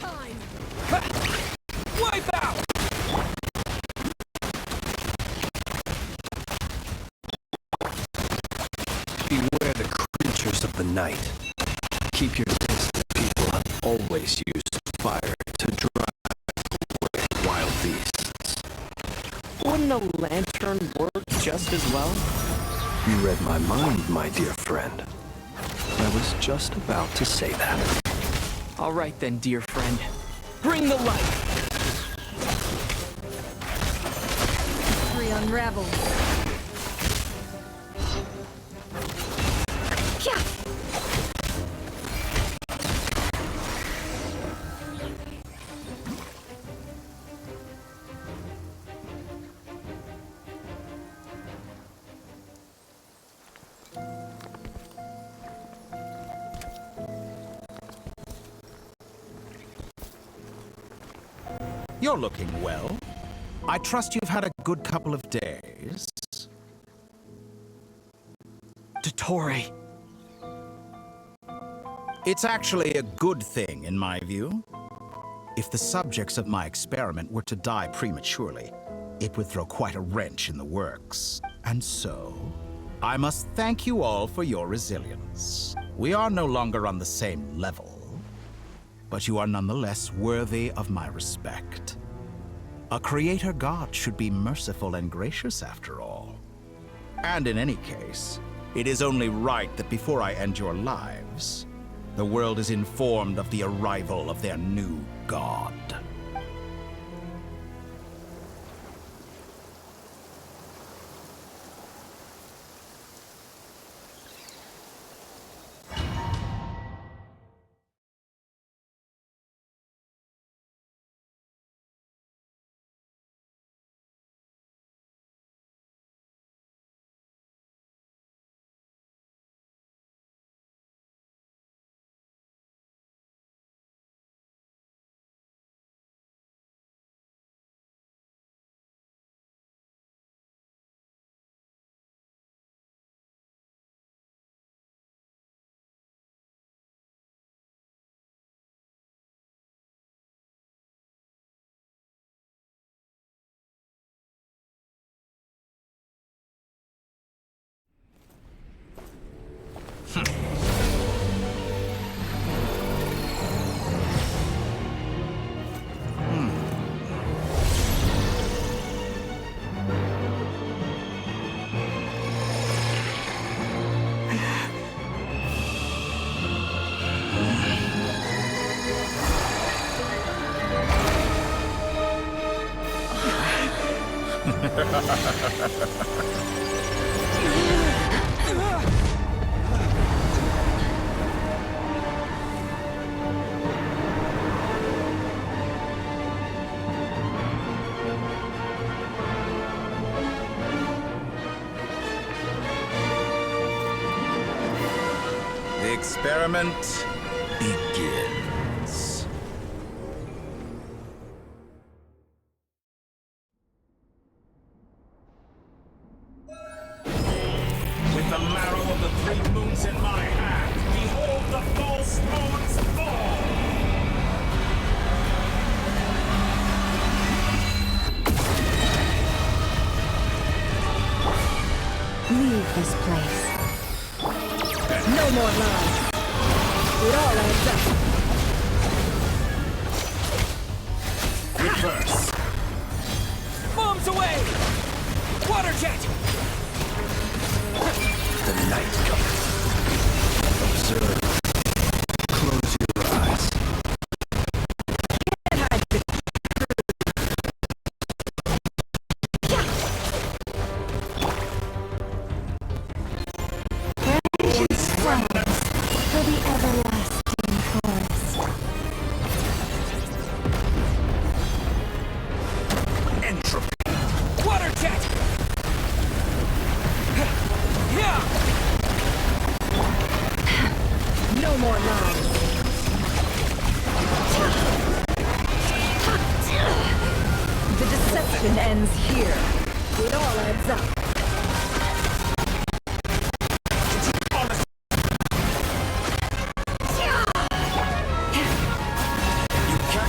mine! Wipe out! Beware the creatures of the night. Keep your distance. People have always used fire to drive away wild beasts. Wouldn't a lantern work just as well? You read my mind, my dear friend. I was just about to say that. All right then, dear friend. Bring the light! Mystery unravels. You're looking well. I trust you've had a good couple of days. Dottore. It's actually a good thing, in my view. If the subjects of my experiment were to die prematurely, it would throw quite a wrench in the works. And so, I must thank you all for your resilience. We are no longer on the same level, but you are nonetheless worthy of my respect. A creator god should be merciful and gracious after all. And in any case, it is only right that before I end your lives, the world is informed of the arrival of their new god. The experiment begins. With the marrow of the 3 moons in my hand, behold the false moons fall! Leave this place. No more lies. It all adds up. Reverse. Bombs away! Water jet! The night comes. Observe. Close your eyes. Can't hide the for the everlasting forest. Entropy. Water jet! No more lies. The deception ends here. It all adds up. You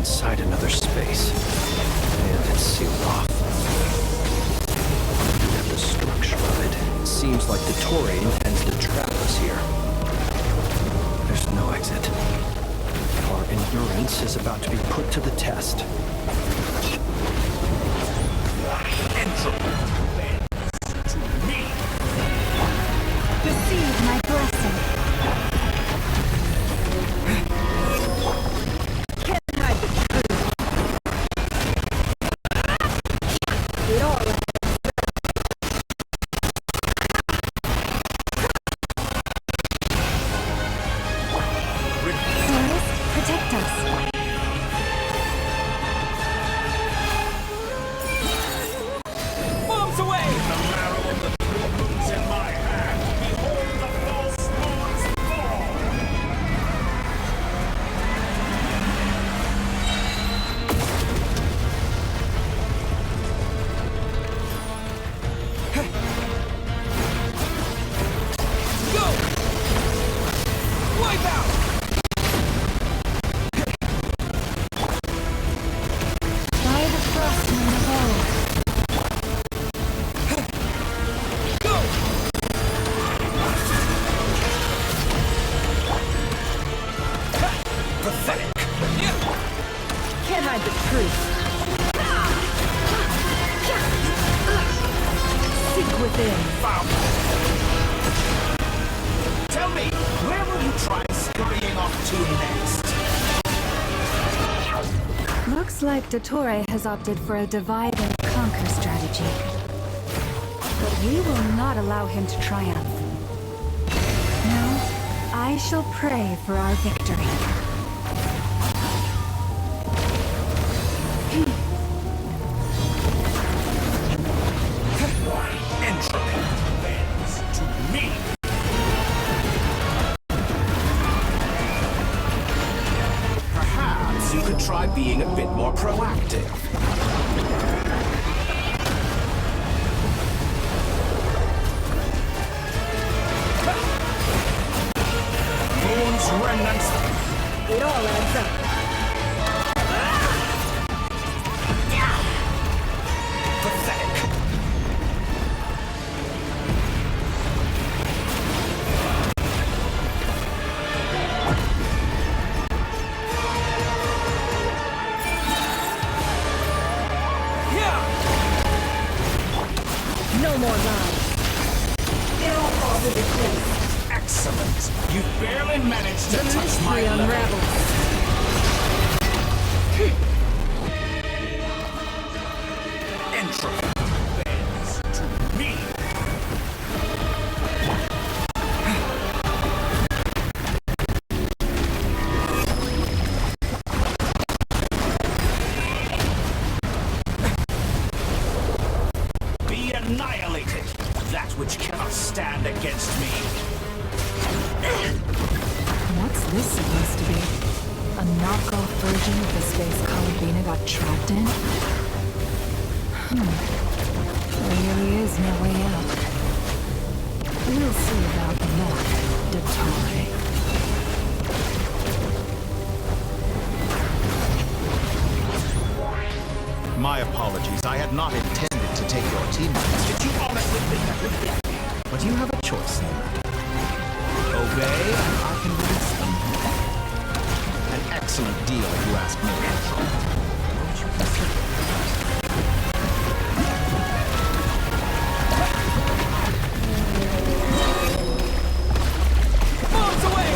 inside another space. And it's sealed off. Looking at the structure of it, it seems like the Torre intends to trap us here. There's no exit. Our endurance is about to be put to the test. Receive my blessing. Can't hide the truth. It all Forest, protect us. Bombs away! The marrow of the blue moon's in my hand. Behold the false moon's fall. Go! Wipe out! By the frostman of old. Go! Pathetic. Can't hide the truth. Seek within. Found. Tell me, where will you try scurrying off to next? Looks like Dottore has opted for a divide and conquer strategy. But we will not allow him to triumph. No, I shall pray for our victory. Entropy bends to me. Perhaps you could try being a bit more proactive. Moon's remnants. It all adds up. Pathetic. No more lies. Excellent. You barely managed to The touch my mystery level. unravels. Entropy bends to me. Be annihilated, that which cannot stand against me. What's this supposed to be? A knockoff version of the space Colibina got trapped in? There really is no way out. We'll see about that, Dottore. My apologies. I had not intended to take your team. Did you honestly think that would be? But you have a choice, Newman. Obey, and I can release them. An excellent deal, if you ask me. Won't you consider it? Bombs away!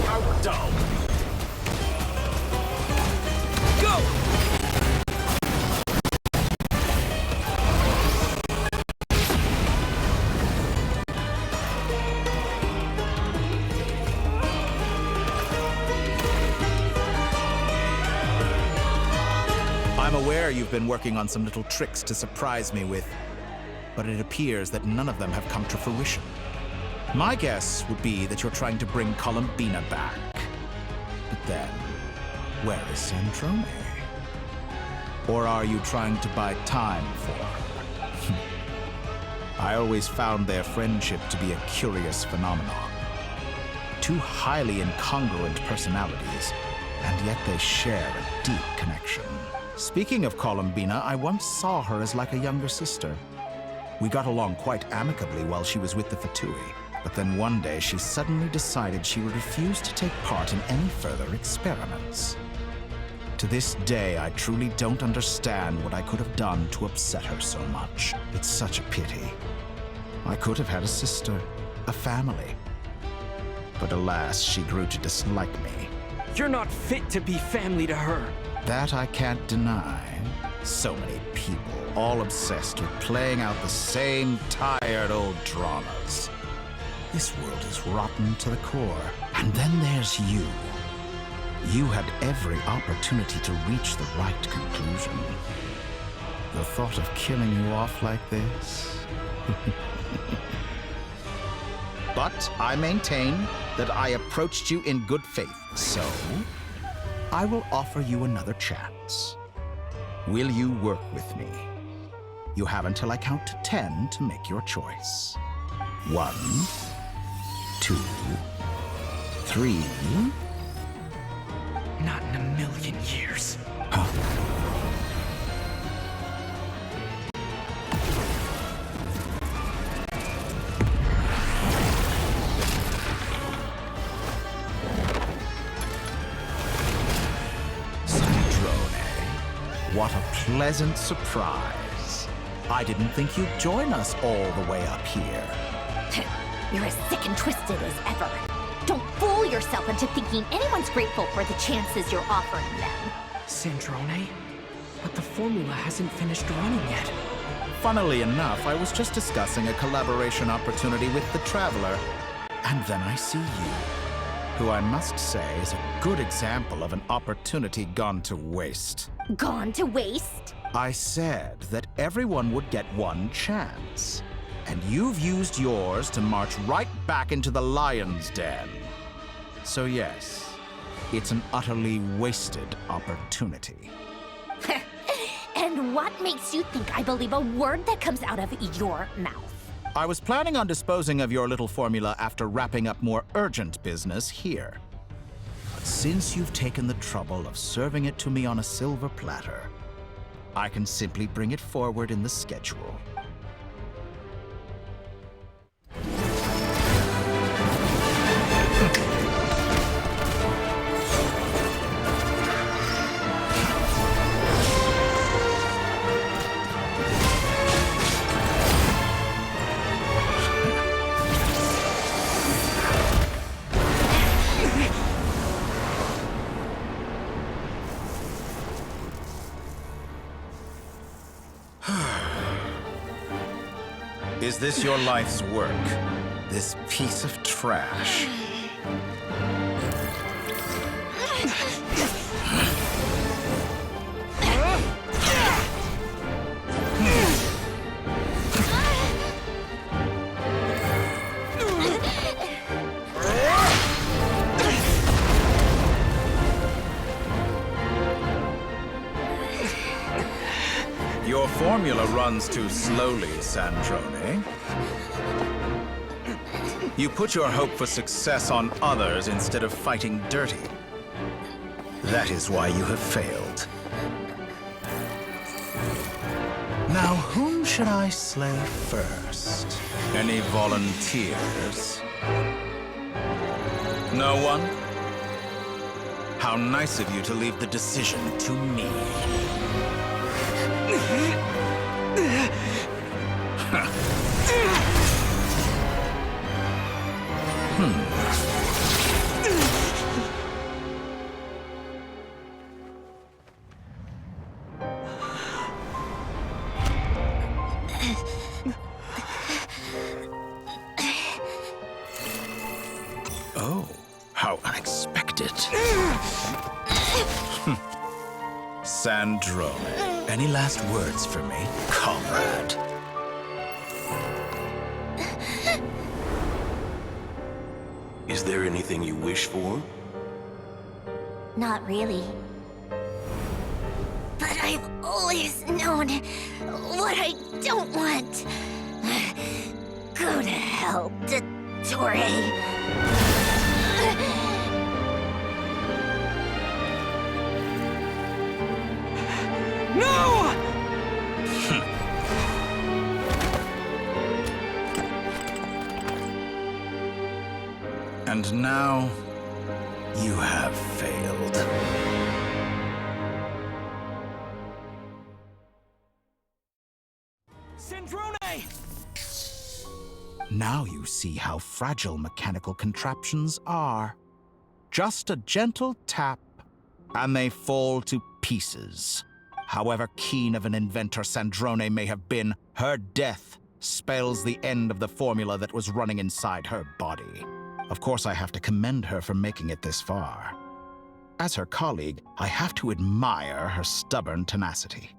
How dull. Go! I'm aware you've been working on some little tricks to surprise me with, but it appears that none of them have come to fruition. My guess would be that you're trying to bring Columbina back. But then, where is Sandrone? Or are you trying to buy time for her? I always found their friendship to be a curious phenomenon. two highly incongruent personalities, and yet they share a deep connection. Speaking of Columbina, I once saw her as like a younger sister. We got along quite amicably while she was with the Fatui, but then one day she suddenly decided she would refuse to take part in any further experiments. To this day, I truly don't understand what I could have done to upset her so much. It's such a pity. I could have had a sister, a family. But alas, she grew to dislike me. You're not fit to be family to her. That I can't deny. So many people, all obsessed with playing out the same tired old dramas. This world is rotten to the core. And then there's you. You had every opportunity to reach the right conclusion. The thought of killing you off like this? But I maintain that I approached you in good faith, so I will offer you another chance. Will you work with me? You have until I count to 10 to make your choice. 1, 2, 3... Not in a million years. Huh? What a pleasant surprise. I didn't think you'd join us all the way up here. You're as sick and twisted as ever. Don't fool yourself into thinking anyone's grateful for the chances you're offering them. Sandrone? But the formula hasn't finished running yet. Funnily enough, I was just discussing a collaboration opportunity with the Traveler. And then I see you, who I must say is a good example of an opportunity gone to waste. Gone to waste? I said that everyone would get one chance. And you've used yours to march right back into the lion's den. So yes, it's an utterly wasted opportunity. And what makes you think I believe a word that comes out of your mouth? I was planning on disposing of your little formula after wrapping up more urgent business here. But since you've taken the trouble of serving it to me on a silver platter, I can simply bring it forward in the schedule. Is this your life's work? This piece of trash? Your formula runs too slowly, Sandrone. You put your hope for success on others instead of fighting dirty. That is why you have failed. Now, whom should I slay first? Any volunteers? No one? How nice of you to leave the decision to me. Oh, how unexpected. Sandrone, any last words for me, comrade? Is there anything you wish for? Not really. But I've always known what I don't want. Go to hell, Dottore. now, you have failed. Sandrone! Now you see how fragile mechanical contraptions are. Just a gentle tap, and they fall to pieces. However keen of an inventor Sandrone may have been, her death spells the end of the formula that was running inside her body. Of course, I have to commend her for making it this far. As her colleague, I have to admire her stubborn tenacity.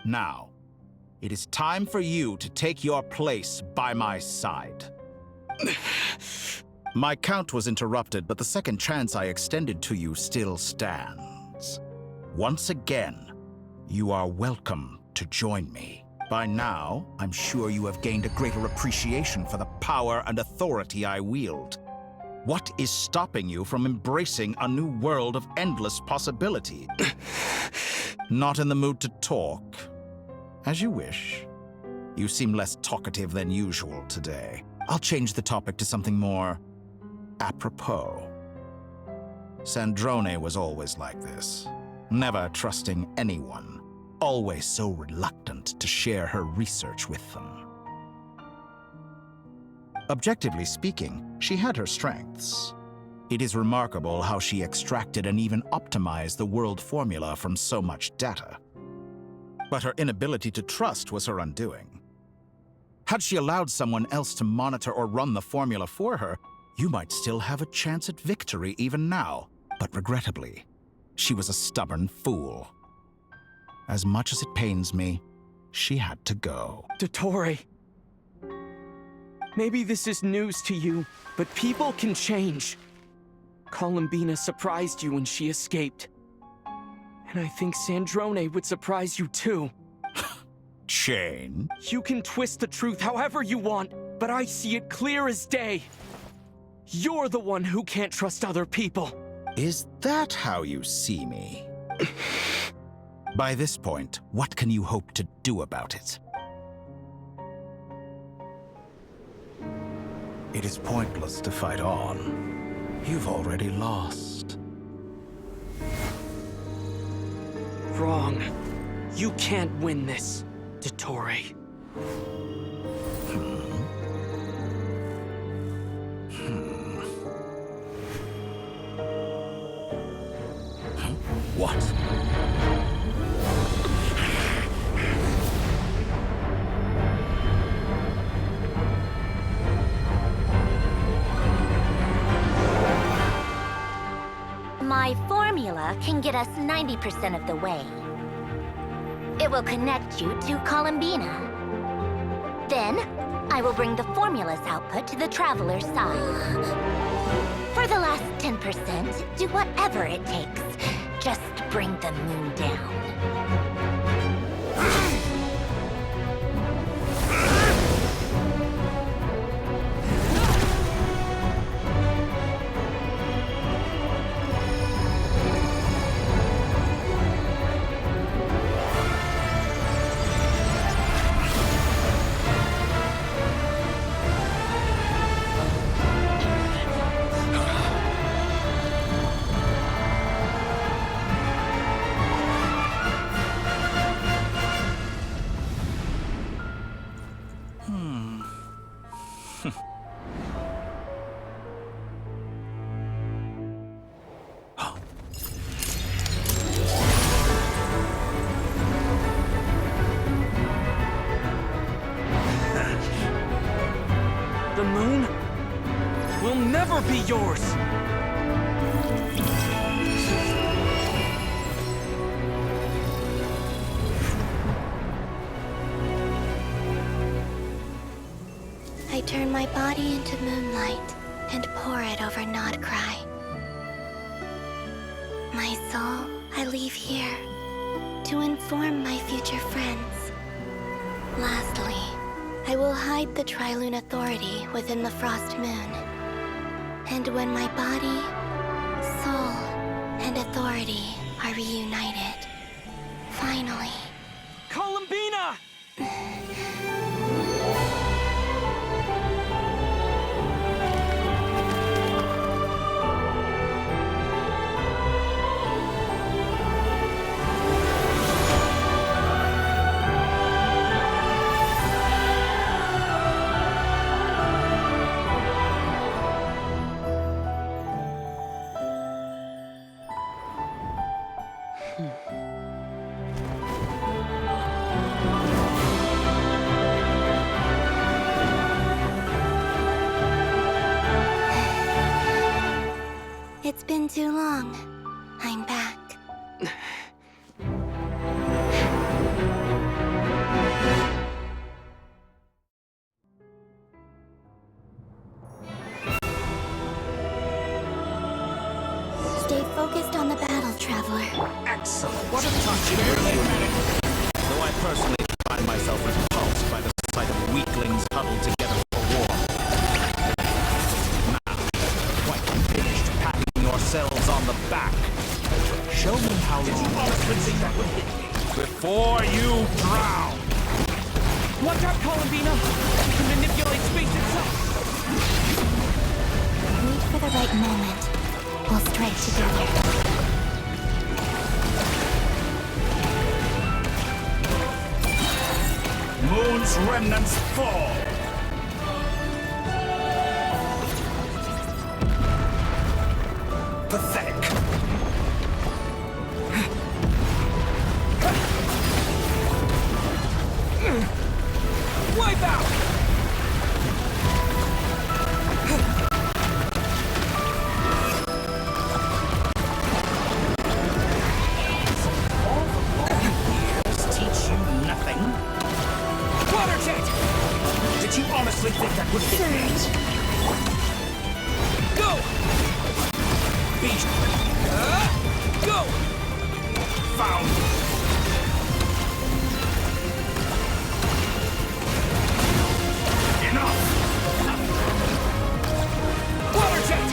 Now, it is time for you to take your place by my side. My count was interrupted, but the second chance I extended to you still stands. Once again, you are welcome to join me. By now, I'm sure you have gained a greater appreciation for the power and authority I wield. What is stopping you from embracing a new world of endless possibility? Not in the mood to talk? As you wish. You seem less talkative than usual today. I'll change the topic to something more apropos. Sandrone was always like this, never trusting anyone, always so reluctant to share her research with them. Objectively speaking, she had her strengths. It is remarkable how she extracted and even optimized the world formula from so much data. But her inability to trust was her undoing. Had she allowed someone else to monitor or run the formula for her, you might still have a chance at victory even now. But regrettably, she was a stubborn fool. As much as it pains me, she had to go. Dottore. Maybe this is news to you, but people can change. Columbina surprised you when she escaped. And I think Sandrone would surprise you too. Shane? You can twist the truth however you want, but I see it clear as day. You're the one who can't trust other people. Is that how you see me? By this point, what can you hope to do about it? It is pointless to fight on. You've already lost. Wrong. You can't win this, Dottore. What? My formula can get us 90% of the way. It will connect you to Columbina. Then, I will bring the formula's output to the Traveler's side. For the last 10%, do whatever it takes. Just bring the moon down. The moon will never be yours! I turn my body into moonlight and pour it over Nodcry. My soul I leave here to inform my future friends. Lastly, I will hide the Trilune Authority within the Frost Moon. And when my body, soul, and authority are reunited, finally... Columbina! It's been too long. I'm back. Stay focused on the battle, Traveler. Excellent. What a touch. Though I personally find myself repulsed by the sight of weaklings huddled together for war. Now, quite finished patting yourselves on the back. Show me how long think that would hit me before you drown. Watch out, Columbina! You can manipulate space itself! Wait for the right moment. We'll strike together. Moon's remnants fall. Pathetic. Wipe out! Teach you nothing. Water jet! Did you honestly think that would hit me? Go! Beast. Go! Found. Enough. Water jet!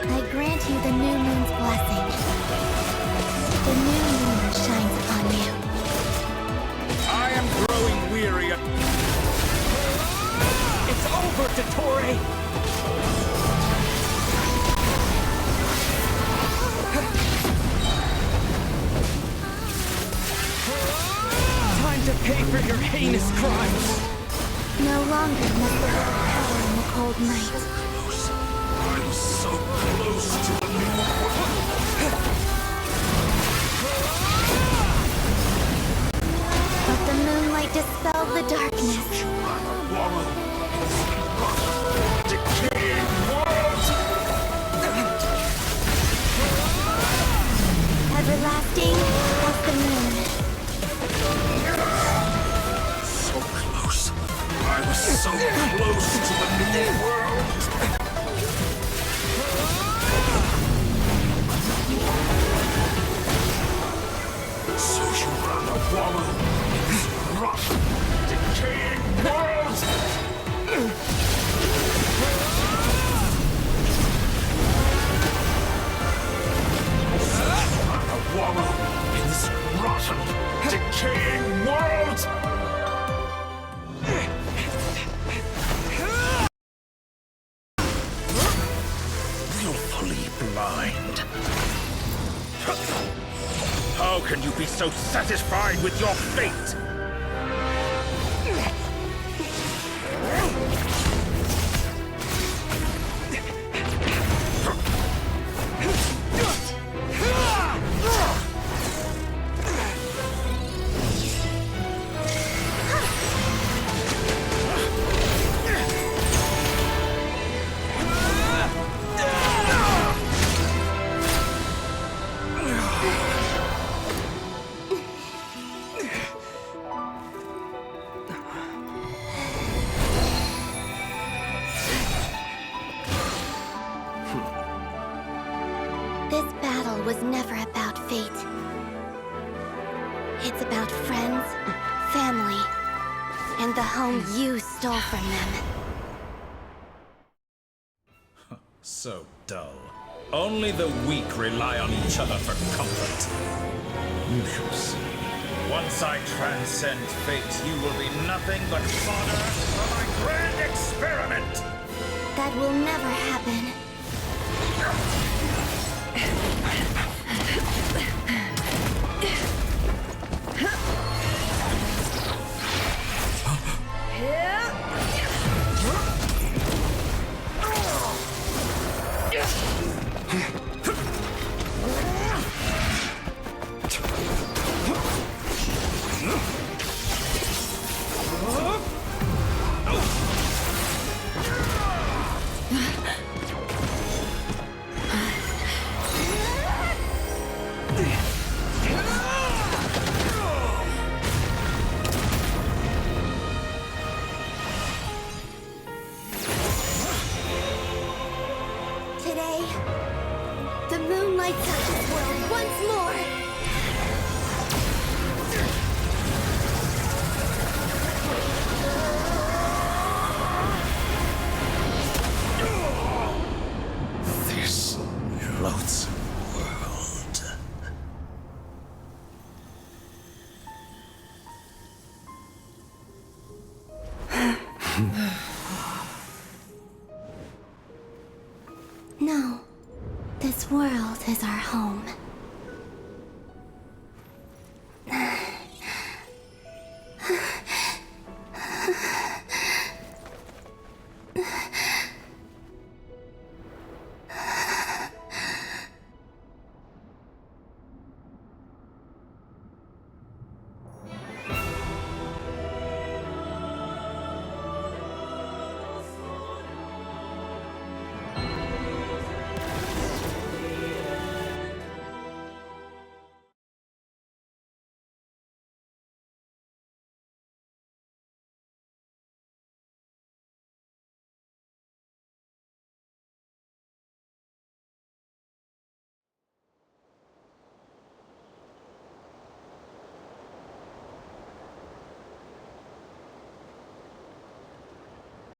I grant you the new moon's blessing. The new moon shines upon you. I am growing weary of... It's over, Dottore! Time to pay for your heinous crimes! No longer must the world cower in the cold night. I'm so close to the new world. But the moonlight dispelled the darkness. Wallow. Decaying world. Everlasting as the moon. So close. I was so close to the new world. So you rather wallow in this rough, decaying world? So you rather wallow in this rotten, decaying world? Willfully blind. How can you be so satisfied with your fate? This battle was never about fate. It's about friends, family, and the home you stole from them. So dull. Only the weak rely on each other for comfort. You shall see. Once I transcend fate, you will be nothing but fodder for my grand experiment! That will never happen. Today, the moon lights up this world once more! This loathsome world. No, this world is our home.